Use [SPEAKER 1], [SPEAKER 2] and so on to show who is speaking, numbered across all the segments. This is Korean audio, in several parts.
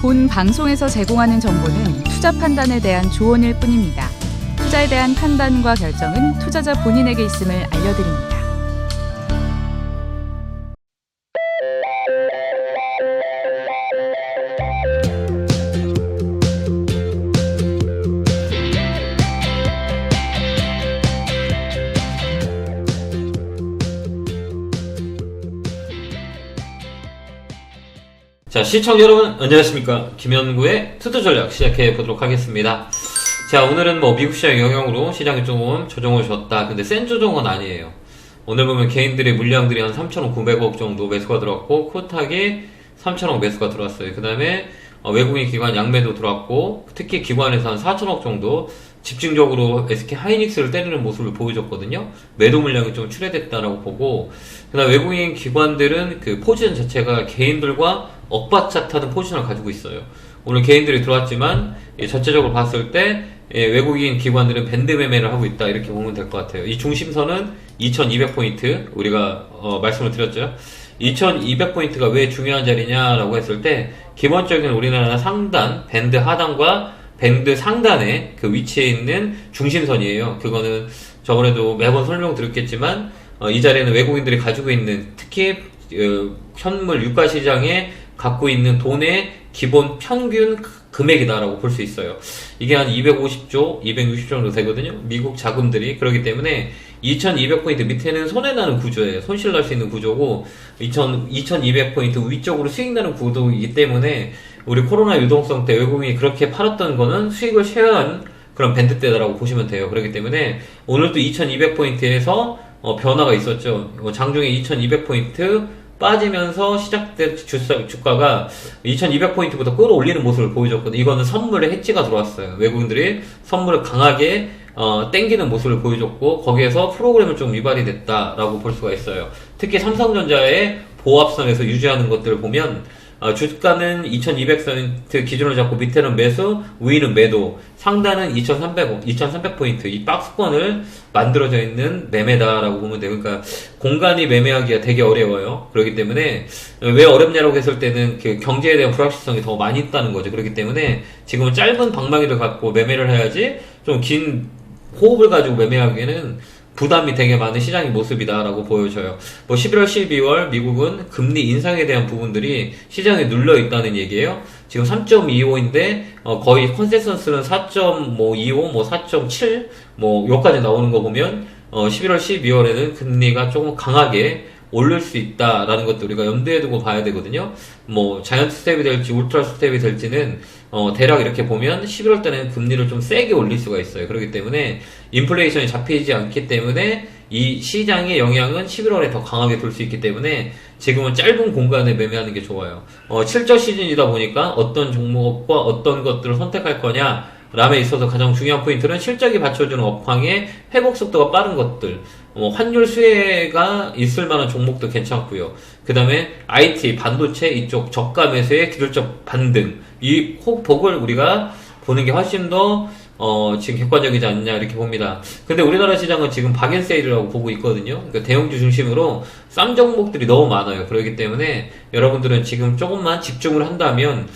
[SPEAKER 1] 본 방송에서 제공하는 정보는 투자 판단에 대한 조언일 뿐입니다. 투자에 대한 판단과 결정은 투자자 본인에게 있음을 알려드립니다.
[SPEAKER 2] 자, 시청자 여러분 안녕하십니까. 김현구의 투자 전략 시작해 보도록 하겠습니다. 자, 오늘은 미국 시장 영향으로 시장이 조금 조정을 줬다. 근데 센 조정은 아니에요. 오늘 보면 개인들의 물량들이 한 3,900억 정도 매수가 들어왔고, 코스닥이 3,000억 매수가 들어왔어요. 그 다음에 외국인 기관 양매도 들어왔고, 특히 기관에서 한 4,000억 정도 집중적으로 SK 하이닉스를 때리는 모습을 보여줬거든요. 매도 물량이 좀 출회됐다라고 보고, 그다음 외국인 기관들은 그 포지션 자체가 개인들과 엇받쳐 타는 포지션을 가지고 있어요. 오늘 개인들이 들어왔지만 전체적으로 봤을 때 외국인 기관들은 밴드 매매를 하고 있다, 이렇게 보면 될 것 같아요. 이 중심선은 2200포인트 우리가 말씀을 드렸죠. 2200포인트가 왜 중요한 자리냐라고 했을 때, 기본적인 우리나라 상단 밴드 하단과 밴드 상단에 그 위치에 있는 중심선이에요. 그거는 저번에도 매번 설명드렸겠지만 이 자리에는 외국인들이 가지고 있는, 특히 현물 유가 시장에 갖고 있는 돈의 기본 평균 금액이다라고 볼 수 있어요. 이게 한 250조, 260조 정도 되거든요. 미국 자금들이. 그렇기 때문에 2200포인트 밑에는 손해나는 구조예요. 손실 날 수 있는 구조고, 2200포인트 위쪽으로 수익 나는 구조이기 때문에 우리 코로나 유동성 때 외국인이 그렇게 팔았던 거는 수익을 쉐어한 그런 밴드대다라고 보시면 돼요. 그렇기 때문에 오늘도 2200포인트에서 변화가 있었죠. 장중에 2200포인트 빠지면서 시작된 주가가 2200포인트부터 끌어올리는 모습을 보여줬거든요. 이거는 선물에 해지가 들어왔어요. 외국인들이 선물을 강하게 땡기는 모습을 보여줬고, 거기에서 프로그램을 좀 위반이 됐다라고 볼 수가 있어요. 특히 삼성전자의 보합선에서 유지하는 것들을 보면 주가는 2200포인트 기준으로 잡고, 밑에는 매수, 위는 매도, 상단은 2300포인트, 이 박스권을 만들어져 있는 매매다라고 보면 돼요. 그러니까 공간이 매매하기가 되게 어려워요. 그렇기 때문에 왜 어렵냐라고 했을 때는 그 경제에 대한 불확실성이 더 많이 있다는 거죠. 그렇기 때문에 지금은 짧은 방망이를 갖고 매매를 해야지, 좀 긴 호흡을 가지고 매매하기에는 부담이 되게 많은 시장의 모습이다라고 보여져요. 11월, 12월 미국은 금리 인상에 대한 부분들이 시장에 눌려 있다는 얘기예요. 지금 3.25인데 거의 컨센서스는 4.25, 4.7 여기까지 나오는 거 보면 11월, 12월에는 금리가 조금 강하게 올릴 수 있다라는 것도 우리가 염두에 두고 봐야 되거든요. 자이언트 스텝이 될지 울트라 스텝이 될지는 대략 이렇게 보면 11월 때는 금리를 좀 세게 올릴 수가 있어요. 그렇기 때문에 인플레이션이 잡히지 않기 때문에 이 시장의 영향은 11월에 더 강하게 돌 수 있기 때문에 지금은 짧은 공간에 매매하는 게 좋아요. 실적 시즌이다 보니까 어떤 종목과 어떤 것들을 선택할 거냐 람에 있어서 가장 중요한 포인트는 실적이 받쳐주는 업황의 회복 속도가 빠른 것들, 환율 수혜가 있을 만한 종목도 괜찮고요. 그 다음에 IT, 반도체 이쪽 저가 매수의 기술적 반등, 이 폭을 우리가 보는 게 훨씬 더 지금 객관적이지 않냐, 이렇게 봅니다. 근데 우리나라 시장은 지금 박앤세일이라고 보고 있거든요. 그러니까 대형주 중심으로 싼 종목들이 너무 많아요. 그렇기 때문에 여러분들은 지금 조금만 집중을 한다면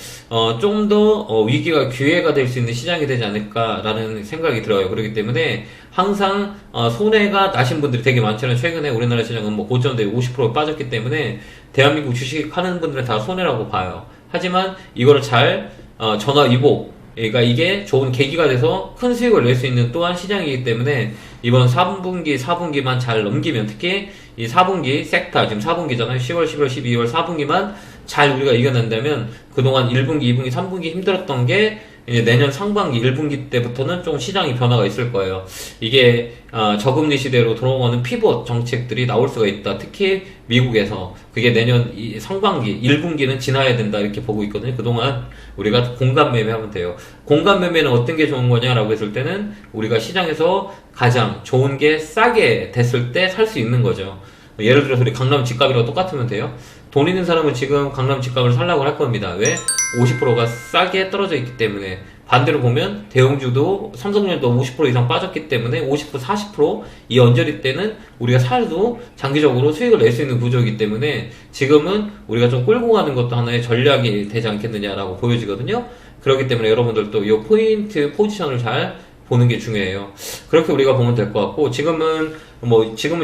[SPEAKER 2] 좀 더 위기가 기회가 될 수 있는 시장이 되지 않을까라는 생각이 들어요. 그렇기 때문에 항상 손해가 나신 분들이 되게 많잖아요. 최근에 우리나라 시장은 고점대 50% 빠졌기 때문에 대한민국 주식 하는 분들은 다 손해라고 봐요. 하지만 이거를 잘 전화위복, 그러니까 이게 좋은 계기가 돼서 큰 수익을 낼 수 있는 또한 시장이기 때문에 이번 3분기, 4분기만 잘 넘기면, 특히 이 4분기 섹터, 지금 4분기잖아요. 10월, 11월, 12월 4분기만 잘 우리가 이겨낸다면 그동안 1분기, 2분기, 3분기 힘들었던 게 이제 내년 상반기 1분기 때부터는 좀 시장이 변화가 있을 거예요. 이게 저금리 시대로 돌아오는 피봇 정책들이 나올 수가 있다. 특히 미국에서 그게 내년 상반기 1분기는 지나야 된다, 이렇게 보고 있거든요. 그동안 우리가 공간 매매하면 돼요. 공간 매매는 어떤 게 좋은 거냐라고 했을 때는 우리가 시장에서 가장 좋은 게 싸게 됐을 때 살 수 있는 거죠. 예를 들어서 우리 강남 집값이랑 똑같으면 돼요. 돈 있는 사람은 지금 강남 집값을 살라고 할 겁니다. 왜? 50%가 싸게 떨어져 있기 때문에. 반대로 보면 대형주도 삼성전자도 50% 이상 빠졌기 때문에 50% 40%이 언저리 때는 우리가 사도 장기적으로 수익을 낼 수 있는 구조이기 때문에 지금은 우리가 좀 끌고 가는 것도 하나의 전략이 되지 않겠느냐라고 보여지거든요. 그렇기 때문에 여러분들도 이 포인트 포지션을 잘 보는 게 중요해요. 그렇게 우리가 보면 될 것 같고, 지금은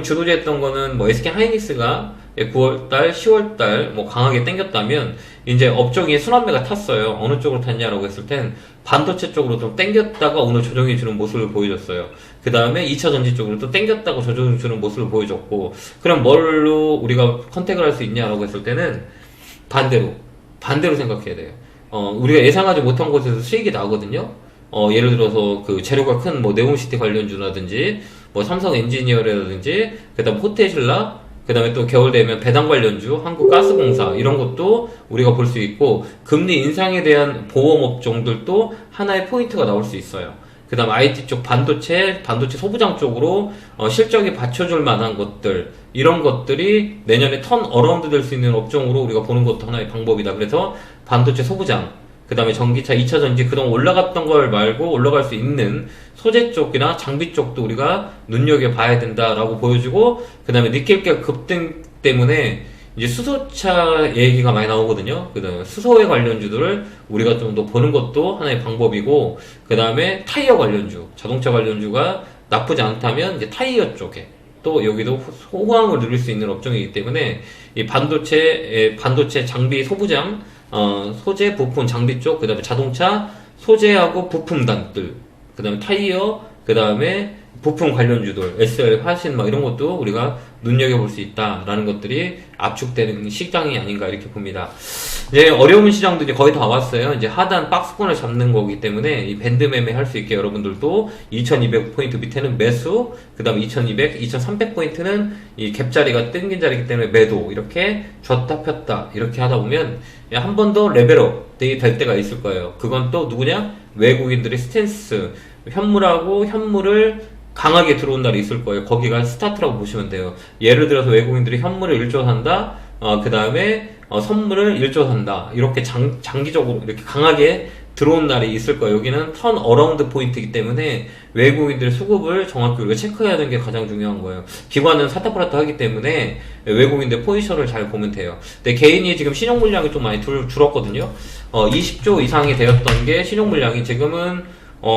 [SPEAKER 2] 주도주했던 거는 SK 하이닉스가 9월달, 10월달 강하게 땡겼다면, 이제 업종이 순환매가 탔어요. 어느 쪽으로 탔냐라고 했을 땐 반도체 쪽으로 좀 땡겼다가 오늘 조정해 주는 모습을 보여줬어요. 그 다음에 2차 전지 쪽으로 또 땡겼다가 조정해 주는 모습을 보여줬고, 그럼 뭘로 우리가 컨택을 할 수 있냐라고 했을 때는 반대로 생각해야 돼요. 우리가 예상하지 못한 곳에서 수익이 나거든요. 예를 들어서 그 재료가 큰 네옴시티 관련주라든지 삼성 엔지니어라든지 그다음 호텔신라, 그다음에 또 겨울 되면 배당 관련주, 한국가스공사 이런 것도 우리가 볼 수 있고, 금리 인상에 대한 보험 업종들도 하나의 포인트가 나올 수 있어요. 그다음 IT 쪽 반도체 소부장 쪽으로 실적이 받쳐줄 만한 것들, 이런 것들이 내년에 턴 어라운드 될 수 있는 업종으로 우리가 보는 것도 하나의 방법이다. 그래서 반도체 소부장, 그 다음에 전기차, 2차 전지 그동안 올라갔던 걸 말고 올라갈 수 있는 소재 쪽이나 장비 쪽도 우리가 눈여겨봐야 된다라고 보여주고, 그 다음에 니켈가 급등 때문에 이제 수소차 얘기가 많이 나오거든요. 그 다음에 수소에 관련주들을 우리가 좀 더 보는 것도 하나의 방법이고, 그 다음에 타이어 관련주, 자동차 관련주가 나쁘지 않다면 이제 타이어 쪽에 또 여기도 호황을 누릴 수 있는 업종이기 때문에 이 반도체 장비 소부장, 소재, 부품, 장비 쪽, 그 다음에 자동차, 소재하고 부품단들, 그 다음에 타이어, 그 다음에 부품 관련주들, SL, 화신, 이런 것도 우리가 눈여겨볼 수 있다라는 것들이 압축되는 시장이 아닌가 이렇게 봅니다. 이제 어려운 시장들이 거의 다 왔어요. 이제 하단 박스권을 잡는 거기 때문에 이 밴드 매매 할 수 있게 여러분들도 2200포인트 밑에는 매수, 그 다음에 2200, 2300포인트는 이 갭자리가 땡긴 자리이기 때문에 매도, 이렇게 줬다 폈다 이렇게 하다 보면 한 번 더 레벨업이 될 때가 있을 거예요. 그건 또 누구냐? 외국인들의 스탠스, 현물을 강하게 들어온 날이 있을 거예요. 거기가 스타트라고 보시면 돼요. 예를 들어서 외국인들이 현물을 1조 산다, 그 다음에 선물을 1조 산다. 이렇게 장기적으로 이렇게 강하게 들어온 날이 있을 거예요. 여기는 턴 어라운드 포인트이기 때문에 외국인들의 수급을 정확히 우리가 체크해야 되는 게 가장 중요한 거예요. 기관은 사타프라타 하기 때문에 외국인들 포지션을 잘 보면 돼요. 근데 개인이 지금 신용 물량이 좀 많이 줄었거든요. 20조 이상이 되었던 게 신용 물량이 지금은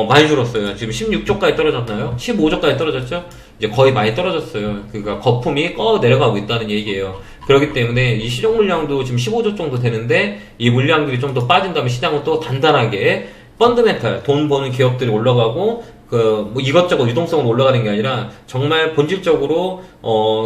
[SPEAKER 2] 많이 줄었어요. 지금 16조까지 떨어졌나요? 15조까지 떨어졌죠? 이제 거의 많이 떨어졌어요. 그러니까 거품이 내려가고 있다는 얘기예요. 그렇기 때문에 이 시중 물량도 지금 15조 정도 되는데, 이 물량들이 좀 더 빠진다면 시장은 또 단단하게 펀드멘탈, 돈 버는 기업들이 올라가고, 이것저것 유동성으로 올라가는 게 아니라 정말 본질적으로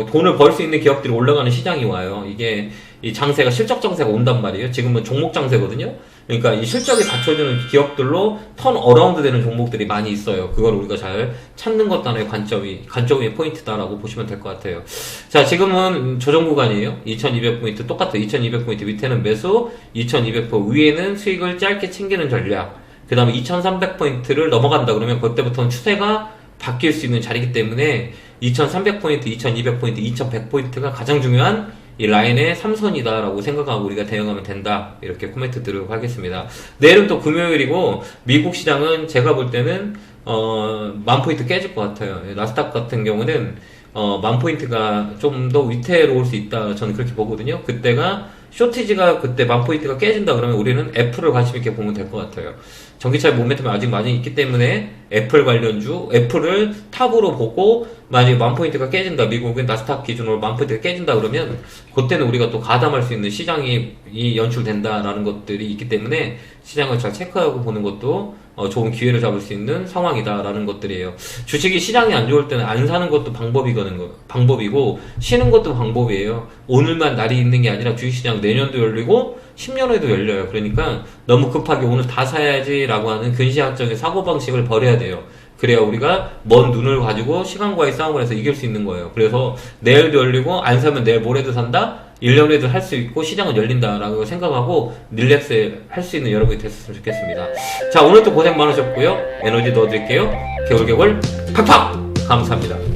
[SPEAKER 2] 돈을 벌 수 있는 기업들이 올라가는 시장이 와요. 이게 이 장세가 실적 장세가 온단 말이에요. 지금은 종목 장세거든요. 그러니까 이 실적이 받쳐주는 기업들로 턴 어라운드 되는 종목들이 많이 있어요. 그걸 우리가 잘 찾는 것도 하나의 관점의 포인트다라고 보시면 될 것 같아요. 자, 지금은 조정 구간이에요. 2200포인트 똑같아요. 2200포인트 밑에는 매수, 2200포인트 위에는 수익을 짧게 챙기는 전략. 그 다음에 2300포인트를 넘어간다 그러면 그때부터는 추세가 바뀔 수 있는 자리이기 때문에 2300포인트, 2200포인트, 2100포인트가 가장 중요한 이 라인의 3선이다라고 생각하고 우리가 대응하면 된다. 이렇게 코멘트 드리도록 하겠습니다. 내일은 또 금요일이고, 미국 시장은 제가 볼 때는 10,000포인트 깨질 것 같아요. 나스닥 같은 경우는 10,000포인트가 좀 더 위태로울 수 있다. 저는 그렇게 보거든요. 그때가 쇼티지가 그때 10,000포인트가 깨진다 그러면 우리는 애플을 관심 있게 보면 될 것 같아요. 전기차의 모멘텀이 아직 많이 있기 때문에 애플 관련주, 애플을 탑으로 보고 만약에 10,000포인트가 깨진다, 미국은 나스닥 기준으로 10,000포인트가 깨진다 그러면 그때는 우리가 또 가담할 수 있는 시장이 연출된다라는 것들이 있기 때문에 시장을 잘 체크하고 보는 것도 좋은 기회를 잡을 수 있는 상황이다라는 것들이에요. 주식이 시장이 안 좋을 때는 안 사는 것도 방법이고 쉬는 것도 방법이에요. 오늘만 날이 있는 게 아니라 주식시장 내년도 열리고 10년 후에도 열려요. 그러니까 너무 급하게 오늘 다 사야지라고 하는 근시학적인 사고방식을 버려야 돼요. 그래야 우리가 먼 눈을 가지고 시간과의 싸움을 해서 이길 수 있는 거예요. 그래서 내일도 열리고 안 사면 내일 모레도 산다? 1년 후에도 할 수 있고 시장은 열린다라고 생각하고 릴렉스 할 수 있는 여러분이 됐으면 좋겠습니다. 자, 오늘도 고생 많으셨고요. 에너지 넣어드릴게요. 개울개울 팍팍! 감사합니다.